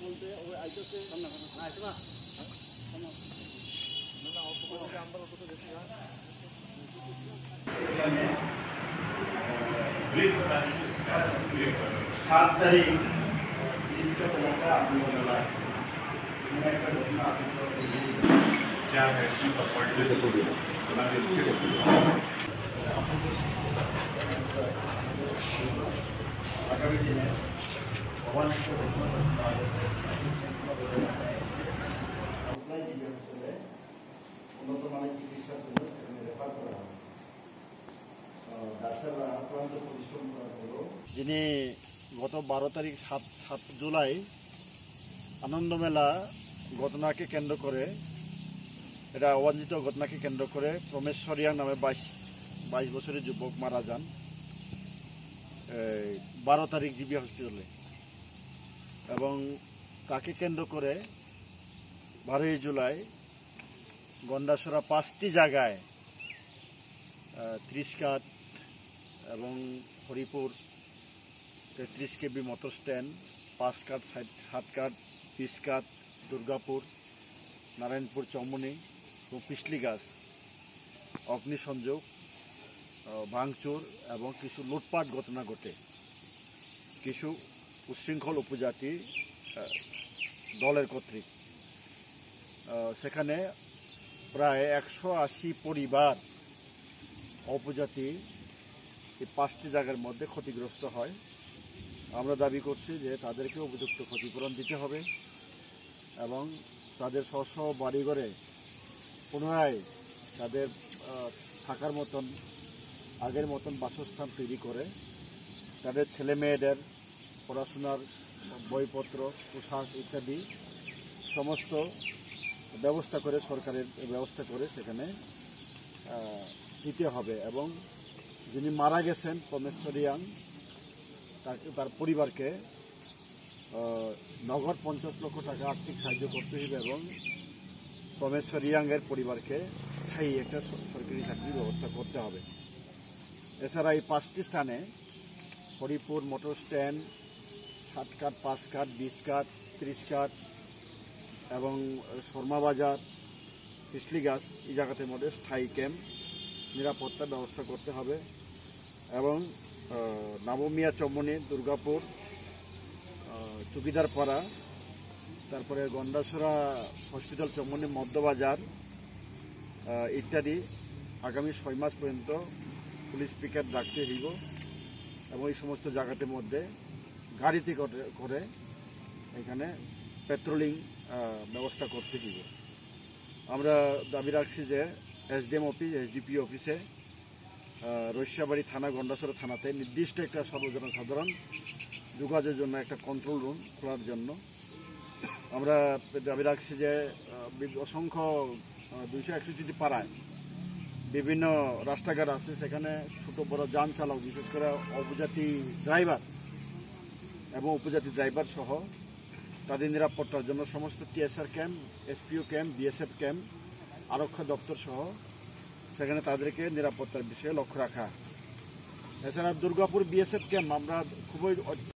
বলতে আইতেছে সাত তারিখ क्या है আগামী দিনে উন্নত মানের চিকিৎসার জন্য সেখানে রেফার করা হবে। ডাক্তাররা আক্রান্ত পরিশ্রম করার পরেও যিনি গত 12 তারিখ 7 জুলাই আনন্দমেলা ঘটনাকে কেন্দ্র করে, এটা অবাঞ্ছিত ঘটনাকে কেন্দ্র করে প্রমেশ সরিয়া নামে 22 বছরের যুবক মারা যান 12 তারিখ জিবি হসপিটালে, এবং তাকে কেন্দ্র করে 12 জুলাই গন্ডাছড়া 5টি জায়গায় 30 কাঠ এবং হরিপুর 33 কেবি মোটর স্ট্যান্ড, 5 কাঠ 7 কাঠ 20 কাঠ দুর্গাপুর, নারায়ণপুর চৌমুনি এবং পিছলিগাছ অগ্নিসংযোগ, ভাঙচুর এবং কিছু লুটপাট ঘটনা ঘটে। কিছু উচ্ছৃঙ্খল উপজাতি দলের কর্তৃক সেখানে প্রায় 180 পরিবার উপজাতি এই 5টি জায়গার মধ্যে ক্ষতিগ্রস্ত হয়। আমরা দাবি করছি যে তাদেরকে উপযুক্ত ক্ষতিপূরণ দিতে হবে এবং তাদের স্ব বাড়িঘরে পুনরায় তাদের থাকার মতন আগের মতন বাসস্থান তৈরি করে তাদের ছেলে মেয়েদের পড়াশোনার বইপত্র, পোশাক ইত্যাদি সমস্ত ব্যবস্থা করে, সরকারের ব্যবস্থা করে সেখানে দিতে হবে। এবং যিনি মারা গেছেন প্রমেশ্বরিয়াং, তার পরিবারকে নগদ 50 লক্ষ টাকা আর্থিক সাহায্য করতে হবে এবং প্রমেশ্বরিয়াংয়ের পরিবারকে স্থায়ী একটা সরকারি চাকরির ব্যবস্থা করতে হবে। এছাড়া এই 5টি স্থানে হরিপুর মোটর স্ট্যান্ড 7 কাঠ 5 কাঠ 20 কাঠ 30 কাঠ এবং শর্মা বাজার, পিছলিগাছ এই জায়গাটির মধ্যে স্থায়ী ক্যাম্প নিরাপত্তার ব্যবস্থা করতে হবে এবং নবমিয়া চৌমুনি, দুর্গাপুর, চুকিদারপাড়া, তারপরে গন্ডাছড়া হসপিটাল চৌমুনি, মধ্যবাজার ইত্যাদি আগামী 6 মাস পর্যন্ত পুলিশ পিকেট রাখতে হইব এবং এই সমস্ত জায়গাটির মধ্যে গাড়িতে করে এখানে পেট্রোলিং ব্যবস্থা করতে হইব। আমরা দাবি রাখছি যে এসডিএম অফিস, এসডিপি অফিসে, রৈশাবাড়ি থানা, গন্ডাছড়া থানাতে নির্দিষ্ট একটা সাধারণ যোগাযোগের জন্য একটা কন্ট্রোল রুম খোলার জন্য আমরা দাবি রাখছি যে অসংখ্য 261টি পাড়ায় বিভিন্ন রাস্তাঘাট আছে, সেখানে ছোট বড় যান চালক, বিশেষ করে উপজাতি ড্রাইভার এবং উপজাতি ড্রাইভার সহ তাদের নিরাপত্তার জন্য সমস্ত TSR camp, SPO camp, BSF camp, আরক্ষা দপ্তর সহ সেখানে তাদেরকে নিরাপত্তার বিষয়ে লক্ষ্য রাখা। এছাড়া দুর্গাপুর বিএসএফ ক্যাম্প আমরা খুবই